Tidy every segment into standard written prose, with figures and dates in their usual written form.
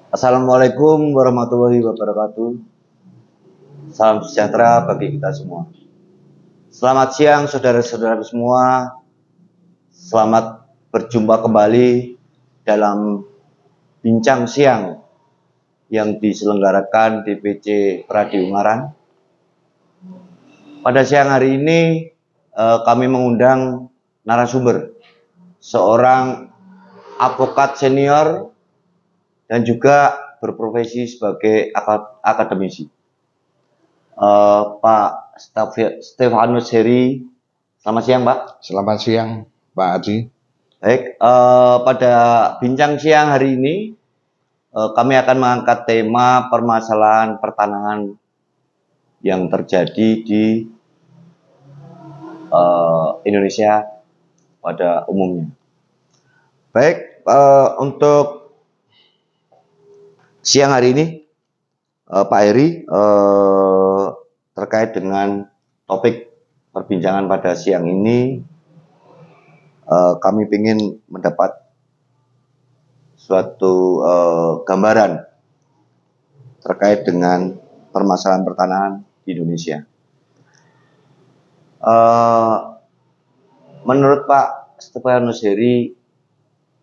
Assalamualaikum warahmatullahi wabarakatuh. Salam sejahtera bagi kita semua. Selamat siang saudara-saudara semua. Selamat berjumpa kembali dalam bincang siang yang diselenggarakan DPC Pradi Ungaran. Pada siang hari ini kami mengundang narasumber, seorang advokat senior dan juga berprofesi sebagai akademisi. Pak Stefanus Heri, selamat siang Pak. Selamat siang Pak Adi. Baik, pada bincang siang hari ini kami akan mengangkat tema permasalahan pertanahan yang terjadi di Indonesia pada umumnya. Baik, untuk siang hari ini Pak Heri, terkait dengan topik perbincangan pada siang ini, kami ingin mendapat suatu gambaran terkait dengan permasalahan pertanahan di Indonesia. Menurut Pak Stefanus Heri,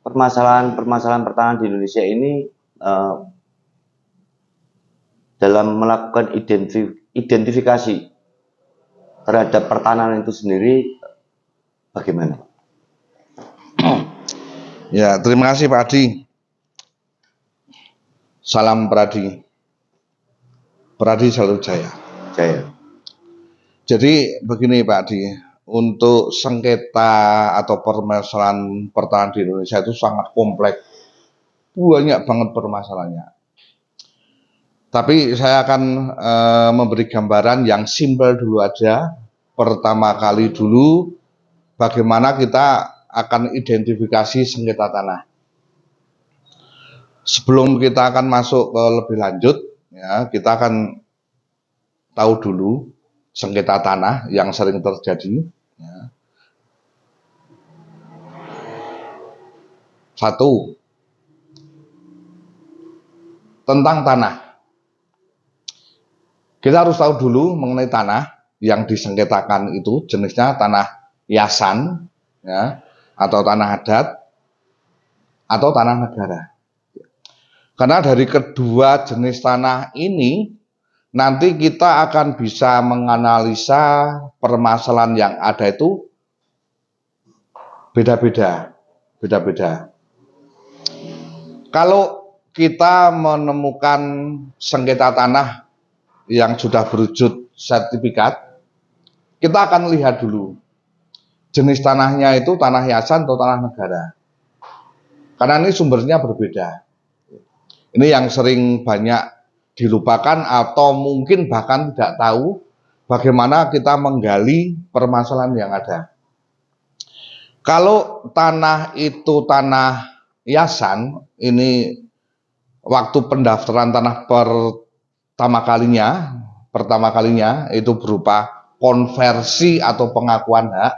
permasalahan pertanahan di Indonesia ini dalam melakukan identifikasi terhadap pertanahan itu sendiri bagaimana? Ya, terima kasih Pak Adi. Salam Pradi. Pradi selalu jaya. Jaya. Jadi begini Pak Adi, untuk sengketa atau permasalahan pertanahan di Indonesia itu sangat kompleks. Banyak banget permasalahannya. Tapi saya akan memberi gambaran yang simpel dulu aja. Pertama kali dulu, bagaimana kita akan identifikasi sengketa tanah. Sebelum kita akan masuk ke lebih lanjut, ya, kita akan tahu dulu sengketa tanah yang sering terjadi. Ya. Satu, tentang tanah. Kita harus tahu dulu mengenai tanah yang disengketakan itu jenisnya tanah yasan, ya, atau tanah adat, atau tanah negara. Karena dari kedua jenis tanah ini, nanti kita akan bisa menganalisa permasalahan yang ada itu beda-beda. Kalau kita menemukan sengketa tanah yang sudah berwujud sertifikat, kita akan lihat dulu jenis tanahnya itu tanah yasan atau tanah negara. Karena ini sumbernya berbeda. Ini yang sering banyak dilupakan atau mungkin bahkan tidak tahu bagaimana kita menggali permasalahan yang ada. Kalau tanah itu tanah yasan, ini waktu pendaftaran tanah pertama kalinya itu berupa konversi atau pengakuan hak.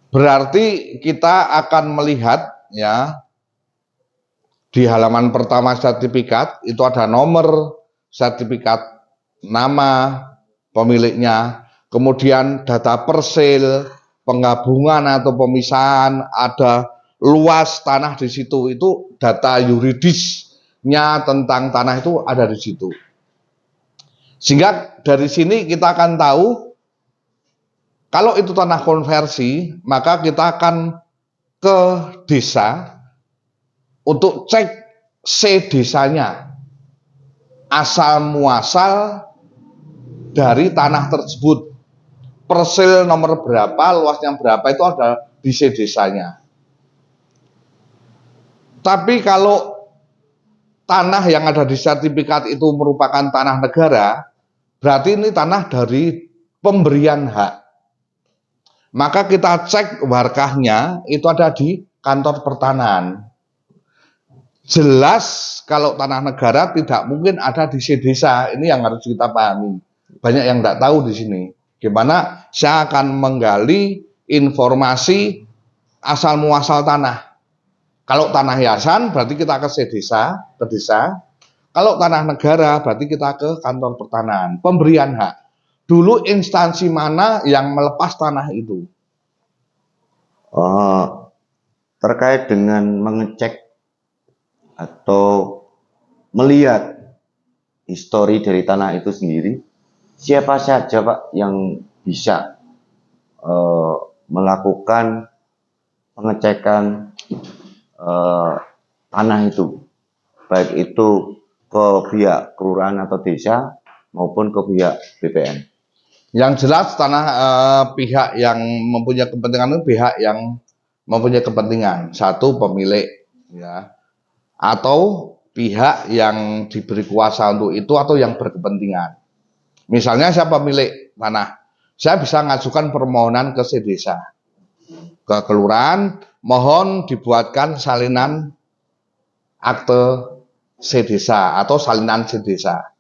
Berarti kita akan melihat, ya, di halaman pertama sertifikat itu ada nomor sertifikat, nama pemiliknya, kemudian data persil, penggabungan atau pemisahan, ada luas tanah di situ, itu data yuridisnya tentang tanah itu ada di situ. Sehingga dari sini kita akan tahu kalau itu tanah konversi, maka kita akan ke desa untuk cek desanya, asal muasal dari tanah tersebut, persil nomor berapa, luasnya berapa, itu ada di desanya. Tapi kalau tanah yang ada di sertifikat itu merupakan tanah negara, berarti ini tanah dari pemberian hak. Maka kita cek warkahnya itu ada di kantor pertanahan. Jelas kalau tanah negara tidak mungkin ada di desa. Ini yang harus kita pahami. Banyak yang tidak tahu di sini. Gimana saya akan menggali informasi asal muasal tanah. Kalau tanah hiasan berarti kita ke desa, ke desa. Kalau tanah negara berarti kita ke kantor pertanahan. Pemberian hak. Dulu instansi mana yang melepas tanah itu? Terkait dengan mengecek atau melihat histori dari tanah itu sendiri, siapa saja Pak yang bisa melakukan pengecekan tanah itu, baik itu ke pihak kelurahan atau desa maupun ke pihak BPN. Yang jelas tanah pihak yang mempunyai kepentingan itu pihak yang mempunyai kepentingan. Satu, pemilik, ya, atau pihak yang diberi kuasa untuk itu atau yang berkepentingan. Misalnya saya pemilik tanah, saya bisa mengajukan permohonan ke desa, ke kelurahan, mohon dibuatkan salinan akte desa atau salinan desa.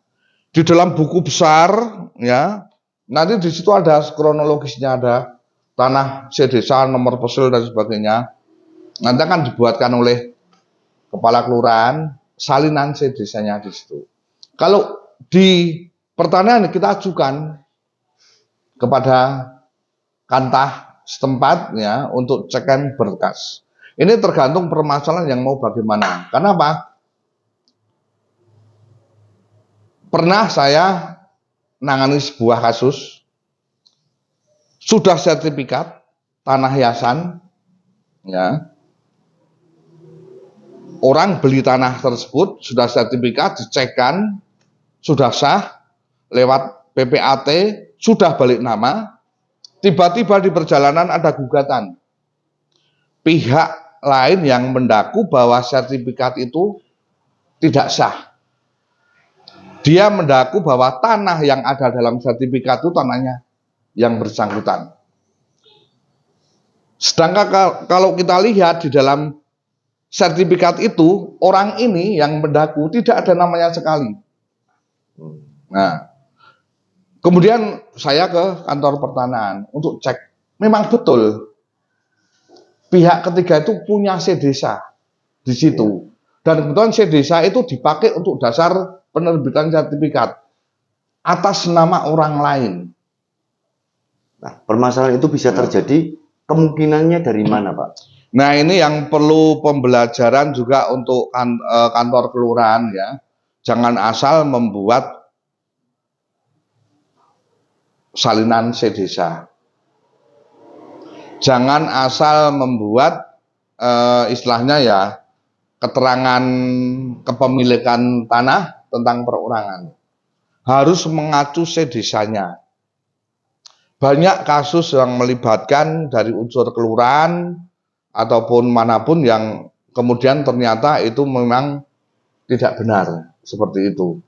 Di dalam buku besar, ya, nanti di situ ada kronologisnya, ada tanah desa, nomor parcel dan sebagainya. Nanti akan dibuatkan oleh kepala kelurahan salinan desanya di situ. Kalau di pertanian kita ajukan kepada kantah setempat ya untuk cek and berkas. Ini tergantung permasalahan yang mau bagaimana. Karena apa? Pernah saya nangani sebuah kasus, sudah sertifikat tanah hiasan, ya, orang beli tanah tersebut sudah sertifikat, dicekkan, sudah sah, lewat PPAT, sudah balik nama, tiba-tiba di perjalanan ada gugatan. Pihak lain yang mendaku bahwa sertifikat itu tidak sah. Dia mendaku bahwa tanah yang ada dalam sertifikat itu tanahnya yang bersangkutan. Sedangkan kalau kita lihat di dalam sertifikat itu, orang ini yang mendaku tidak ada namanya sekali. Nah, kemudian saya ke kantor pertanahan untuk cek, memang betul pihak ketiga itu punya desa di situ. Dan kebetulan desa itu dipakai untuk dasar penerbitan sertifikat atas nama orang lain. Nah, permasalahan itu bisa terjadi kemungkinannya dari mana, Pak? Nah, ini yang perlu pembelajaran juga untuk kantor kelurahan ya. Jangan asal membuat salinan desa. Jangan asal membuat istilahnya ya keterangan kepemilikan tanah tentang perorangan. Harus mengacu desanya. Banyak kasus yang melibatkan dari unsur kelurahan ataupun manapun yang kemudian ternyata itu memang tidak benar seperti itu.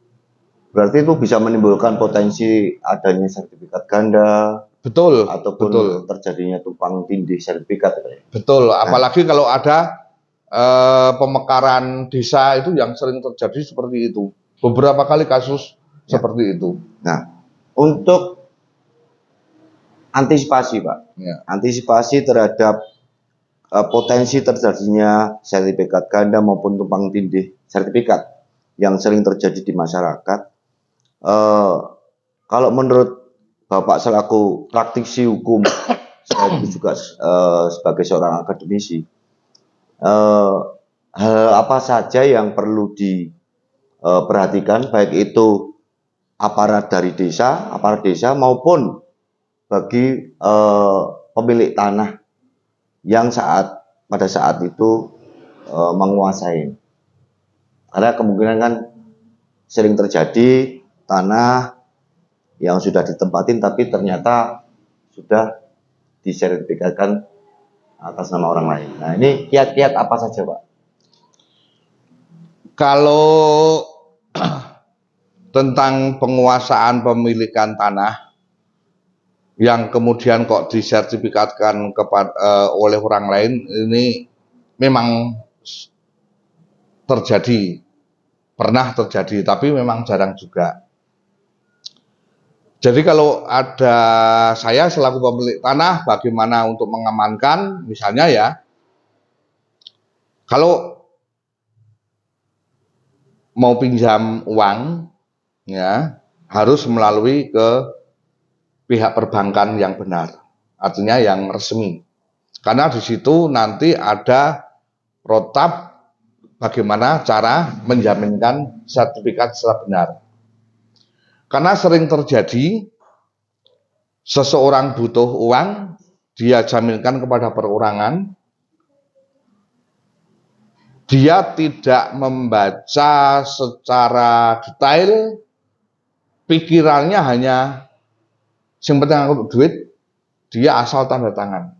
Berarti itu bisa menimbulkan potensi adanya sertifikat ganda, betul, ataupun betul. terjadinya tumpang tindih sertifikat. Betul, apalagi kalau ada pemekaran desa itu yang sering terjadi seperti itu. Beberapa kali kasus seperti itu. Nah, untuk antisipasi, Pak, antisipasi terhadap potensi terjadinya sertifikat ganda maupun tumpang tindih sertifikat yang sering terjadi di masyarakat, kalau menurut Bapak selaku praktisi hukum, sekaligus juga sebagai seorang akademisi, hal apa saja yang perlu diperhatikan, baik itu aparat desa maupun bagi pemilik tanah yang pada saat itu menguasai. Karena kemungkinan kan sering terjadi tanah yang sudah ditempatin tapi ternyata sudah disertifikatkan atas nama orang lain. Nah, ini kiat-kiat apa saja, Pak? Kalau tentang penguasaan pemilikan tanah yang kemudian kok disertifikatkan oleh orang lain, ini memang terjadi, pernah terjadi, tapi memang jarang juga. Jadi kalau ada saya selaku pemilik tanah, bagaimana untuk mengamankan, misalnya ya, Kalau mau pinjam uang, ya harus melalui ke pihak perbankan yang benar, artinya yang resmi. Karena di situ nanti ada protap bagaimana cara menjaminkan sertifikat secara benar. Karena sering terjadi seseorang butuh uang, dia jaminkan kepada perorangan, dia tidak membaca secara detail, pikirannya hanya yang penting aku duit, dia asal tanda tangan.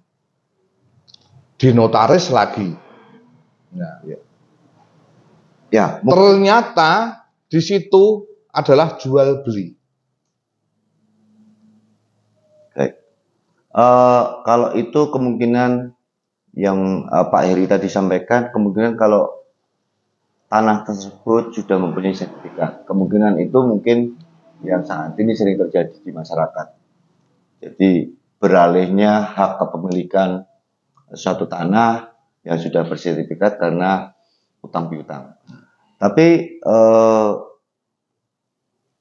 Di notaris lagi. Nah, Ya, ternyata di situ adalah jual beli. baik. Kalau itu kemungkinan yang Pak Heri tadi sampaikan, kemungkinan kalau tanah tersebut sudah mempunyai sertifikat, kemungkinan itu mungkin yang saat ini sering terjadi di masyarakat. Jadi beralihnya hak kepemilikan suatu tanah yang sudah bersertifikat karena utang piutang. Tapi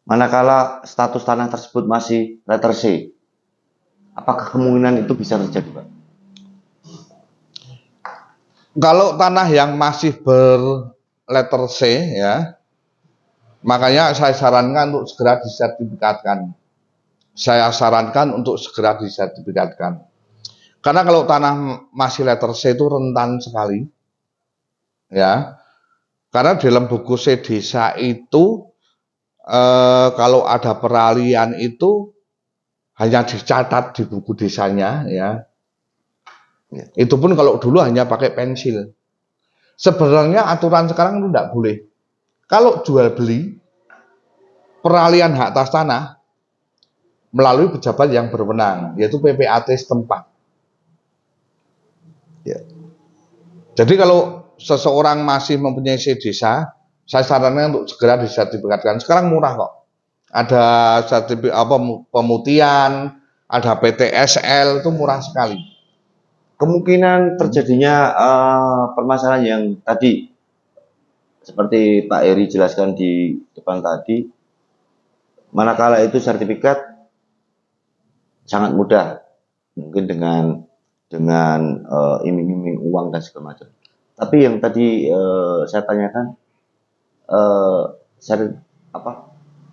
manakala status tanah tersebut masih letter C, apakah kemungkinan itu bisa terjadi, Pak? Kalau tanah yang masih berletter C, ya, makanya saya sarankan untuk segera disertifikatkan. Saya sarankan untuk segera disertifikatkan. Karena kalau tanah masih letter C itu rentan sekali, ya. Karena dalam buku C desa itu kalau ada peralihan itu hanya dicatat di buku desanya, ya. Itu pun kalau dulu hanya pakai pensil. Sebenarnya aturan sekarang itu tidak boleh. Kalau jual beli peralihan hak atas tanah melalui pejabat yang berwenang, yaitu PPAT setempat. Ya. Jadi kalau seseorang masih mempunyai C desa, saya sarankan untuk segera disertifikatkan. Sekarang murah kok. Ada sertifikat pemutihan, ada PTSL, itu murah sekali. Kemungkinan terjadinya permasalahan yang tadi seperti Pak Eri jelaskan di depan tadi, manakala itu sertifikat sangat mudah, mungkin dengan iming-iming uang dan segala macam. Tapi yang tadi saya tanyakan,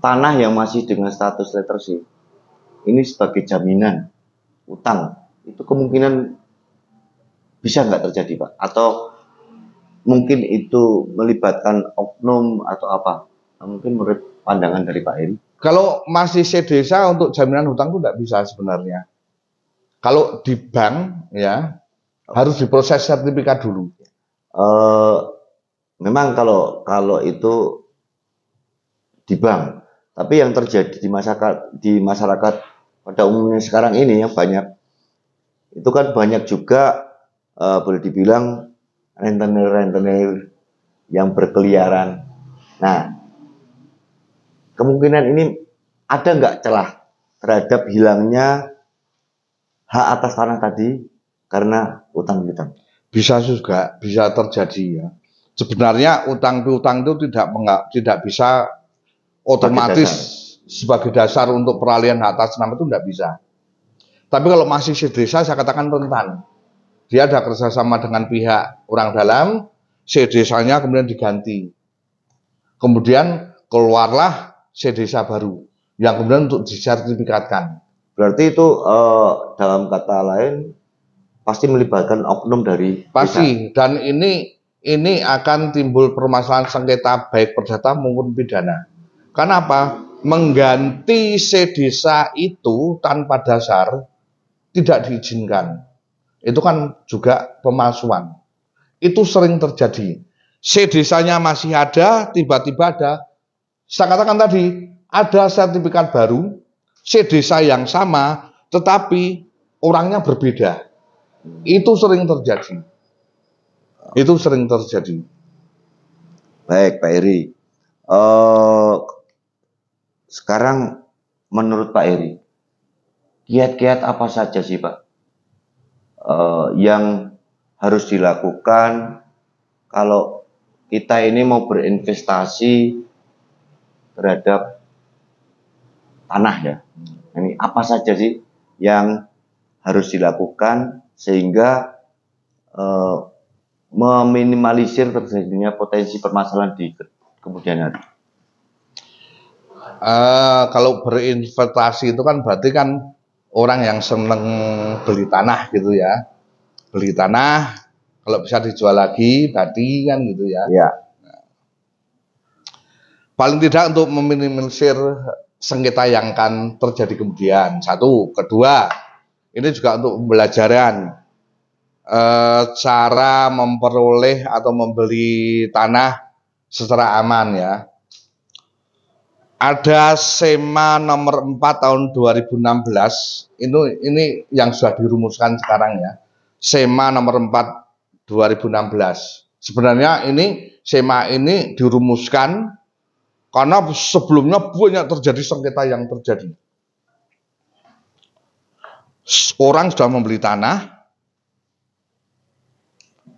tanah yang masih dengan status letter C ini sebagai jaminan utang, itu kemungkinan bisa nggak terjadi, Pak? Atau mungkin itu melibatkan oknum atau apa? Mungkin menurut pandangan dari Pak Eri. Kalau masih C desa untuk jaminan hutang itu tidak bisa sebenarnya. Kalau di bank, ya harus diproses sertifikat dulu. Memang kalau itu di bank, tapi yang terjadi di masyarakat pada umumnya sekarang ini yang banyak itu kan banyak juga boleh dibilang rentenir-rentenir yang berkeliaran. Nah, kemungkinan ini ada nggak celah terhadap hilangnya hak atas tanah tadi karena utang piutang? Bisa juga, bisa terjadi, ya. Sebenarnya utang piutang itu tidak bisa otomatis sebagai dasar untuk peralihan hak atas nama itu tidak bisa. Tapi kalau masih C desa, saya katakan rentan. Dia ada kerjasama dengan pihak orang dalam, C desanya kemudian diganti. Kemudian keluarlah C desa baru yang kemudian untuk disertifikatkan. Berarti itu dalam kata lain pasti melibatkan oknum dari pasti desa. Dan ini akan timbul permasalahan sengketa baik perdata maupun pidana. Karena apa? Mengganti C desa itu tanpa dasar tidak diizinkan. Itu kan juga pemalsuan. Itu sering terjadi. C desanya masih ada, tiba-tiba ada. Saya katakan tadi, ada sertifikat baru, C desa yang sama, tetapi orangnya berbeda. Itu sering terjadi. Itu sering terjadi. Baik, Pak Eri. Sekarang menurut Pak Eri, kiat-kiat apa saja sih, Pak, yang harus dilakukan kalau kita ini mau berinvestasi terhadap tanah ya, ini apa saja sih yang harus dilakukan sehingga meminimalisir terjadinya potensi permasalahan di kemudian hari? Kalau berinvestasi itu kan berarti kan orang yang seneng beli tanah gitu ya, beli tanah kalau bisa dijual lagi berarti kan gitu ya. Ya, Paling tidak untuk meminimalisir sengketa yang akan terjadi kemudian. Satu, kedua, ini juga untuk pembelajaran cara memperoleh atau membeli tanah secara aman ya. Ada SEMA nomor 4 tahun 2016, ini yang sudah dirumuskan sekarang ya. SEMA nomor 4 2016. Sebenarnya ini SEMA ini dirumuskan karena sebelumnya banyak terjadi sengketa yang terjadi. Orang sudah membeli tanah,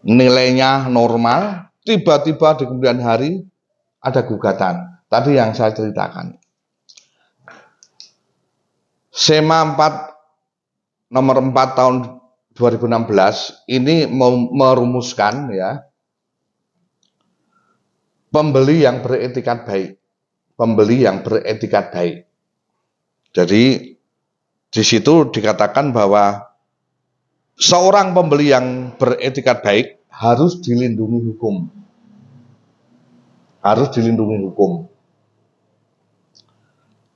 nilainya normal, tiba-tiba di kemudian hari ada gugatan. Tadi yang saya ceritakan. SEMA 4 nomor 4 tahun 2016 ini merumuskan ya, pembeli yang beretikat baik. Pembeli yang beretikat baik. Jadi di situ dikatakan bahwa seorang pembeli yang beretikat baik harus dilindungi hukum. Harus dilindungi hukum.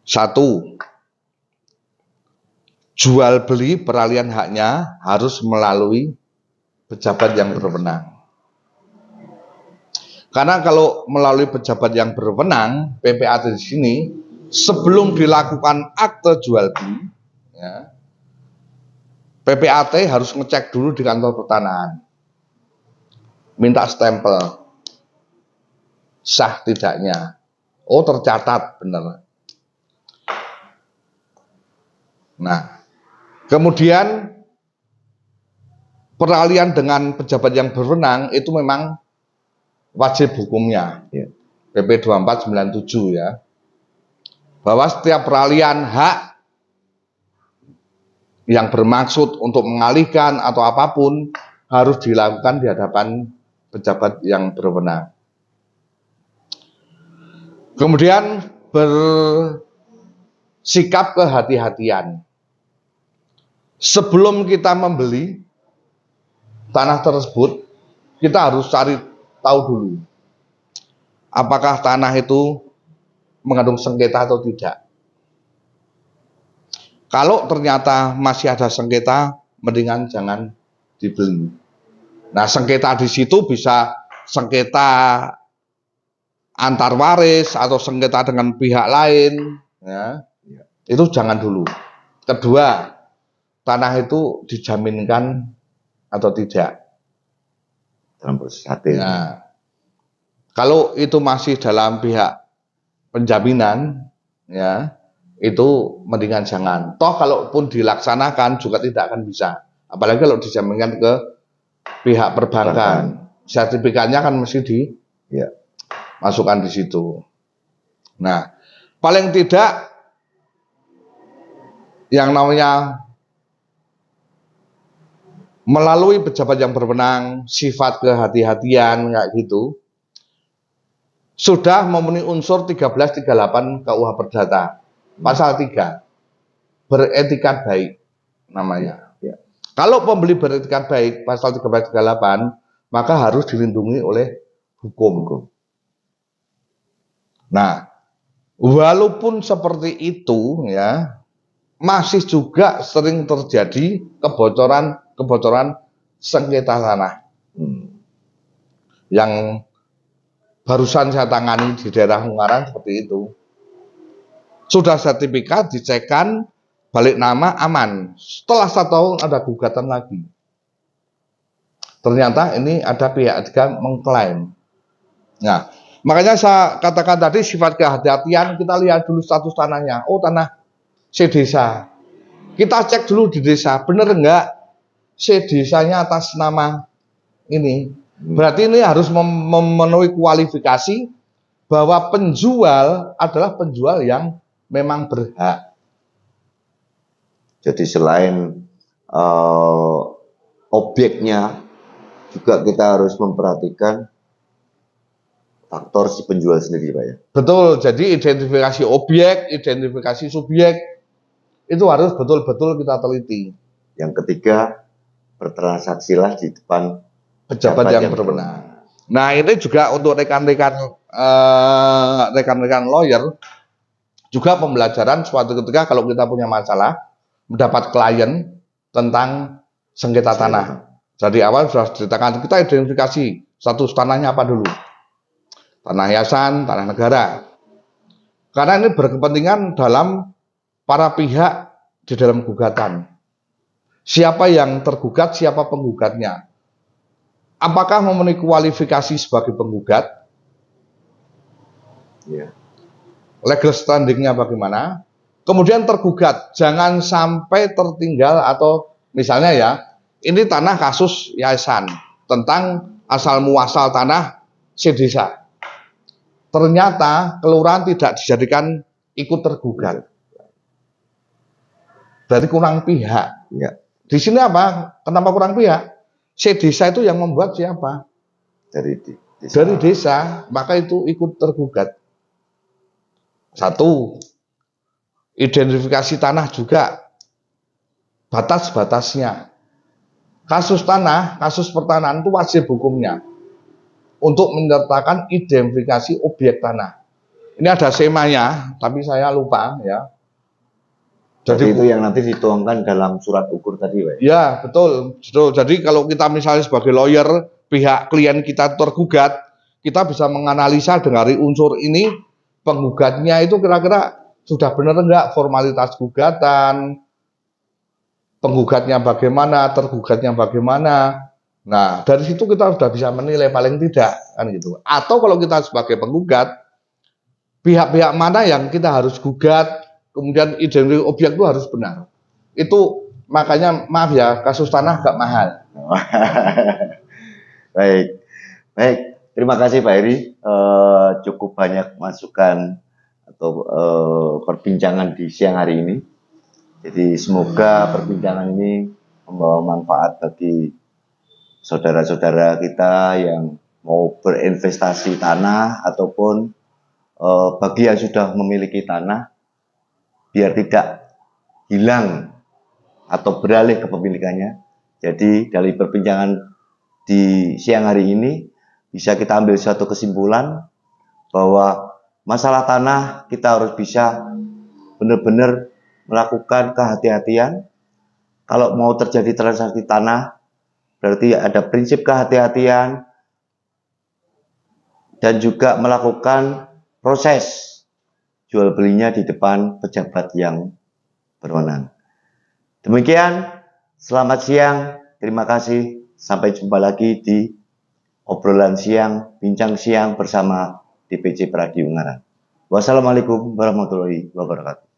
Satu, jual beli peralihan haknya harus melalui pejabat yang berwenang. Karena kalau melalui pejabat yang berwenang, PPAT di sini sebelum dilakukan akte jual beli, ya, PPAT harus ngecek dulu di kantor pertanahan, minta stempel sah tidaknya. Oh, tercatat benar. Nah, kemudian peralihan dengan pejabat yang berwenang itu memang wajib hukumnya. ya. PP 2497 ya. Bahwa setiap peralihan hak yang bermaksud untuk mengalihkan atau apapun harus dilakukan di hadapan pejabat yang berwenang. Kemudian bersikap kehati-hatian. Sebelum kita membeli tanah tersebut, kita harus cari tahu dulu apakah tanah itu mengandung sengketa atau tidak. Kalau ternyata masih ada sengketa, mendingan jangan dibeli. Nah, sengketa di situ bisa sengketa antar waris atau sengketa dengan pihak lain, ya. Itu jangan dulu. Kedua, tanah itu dijaminkan atau tidak Dalam proses adil. Nah, kalau itu masih dalam pihak penjaminan, ya, itu mendingan jangan. Toh kalaupun dilaksanakan juga tidak akan bisa. Apalagi kalau dijaminkan ke pihak perbankan. Sertifikatnya kan mesti dimasukkan di situ. Nah, paling tidak yang namanya melalui pejabat yang berwenang, sifat kehati-hatian kayak gitu, sudah memenuhi unsur 1338 KUH Perdata, pasal 3, beretikat baik namanya. Ya. Kalau pembeli beretikat baik, pasal 1338, maka harus dilindungi oleh hukum. Nah, walaupun seperti itu ya, masih juga sering terjadi kebocoran sengketa tanah. Yang barusan saya tangani di daerah Ungaran seperti itu. Sudah sertifikat, dicekkan, balik nama, aman. Setelah 1 tahun ada gugatan lagi. Ternyata ini ada pihak ketiga mengklaim. Nah, makanya saya katakan tadi sifat kehati-hatian, kita lihat dulu status tanahnya. Oh, tanah sedesa. Kita cek dulu di desa, bener enggak sedesanya atas nama ini. Berarti ini harus memenuhi kualifikasi bahwa penjual adalah penjual yang memang berhak. Jadi selain objeknya, juga kita harus memperhatikan faktor si penjual sendiri, Pak ya. Betul, jadi identifikasi objek, identifikasi subjek, itu harus betul-betul kita teliti. Yang ketiga, bertransaksilah di depan Pejabat yang berwenang. Nah, ini juga untuk rekan-rekan lawyer, juga pembelajaran suatu ketika kalau kita punya masalah, mendapat klien tentang sengketa tanah. Dari awal sudah ceritakan, kita identifikasi status tanahnya apa dulu. Tanah yayasan, tanah negara. Karena ini berkepentingan dalam para pihak di dalam gugatan. Siapa yang tergugat, siapa penggugatnya. Apakah memenuhi kualifikasi sebagai penggugat? Ya. Legal standingnya bagaimana? Kemudian tergugat, jangan sampai tertinggal atau misalnya ya, ini tanah kasus yayasan tentang asal muasal tanah sedesa. Ternyata kelurahan tidak dijadikan ikut tergugat. Berarti kurang pihak. Ya. Di sini apa? Kenapa kurang pihak? Sedesa itu yang membuat siapa? Dari desa. Dari desa, maka itu ikut tergugat. Satu, identifikasi tanah juga batas-batasnya. Kasus tanah, kasus pertanahan itu wajib hukumnya untuk menyertakan identifikasi objek tanah. Ini ada semanya, tapi saya lupa ya. Jadi itu yang nanti dituangkan dalam surat ukur tadi, Pak. Ya, betul, betul. Jadi kalau kita misalnya sebagai lawyer, pihak klien kita tergugat, kita bisa menganalisa dari unsur ini, penggugatnya itu kira-kira sudah benar enggak formalitas gugatan, penggugatnya bagaimana, tergugatnya bagaimana. Nah, dari situ kita sudah bisa menilai paling tidak, kan gitu. Atau kalau kita sebagai penggugat, pihak-pihak mana yang kita harus gugat, kemudian identitas objek itu harus benar. Itu makanya maaf ya, kasus tanah agak mahal. Baik, baik. Terima kasih Pak Heri. Cukup banyak masukan atau perbincangan di siang hari ini. Jadi semoga perbincangan ini membawa manfaat bagi saudara-saudara kita yang mau berinvestasi tanah ataupun bagi yang sudah memiliki tanah, biar tidak hilang atau beralih kepemilikannya. Jadi dari perbincangan di siang hari ini bisa kita ambil suatu kesimpulan bahwa masalah tanah kita harus bisa benar-benar melakukan kehati-hatian. Kalau mau terjadi transaksi tanah, berarti ada prinsip kehati-hatian dan juga melakukan proses jual belinya di depan pejabat yang berwenang. Demikian, selamat siang, terima kasih, sampai jumpa lagi di obrolan siang, bincang siang bersama DPC Pradi Ungaran. Wassalamualaikum warahmatullahi wabarakatuh.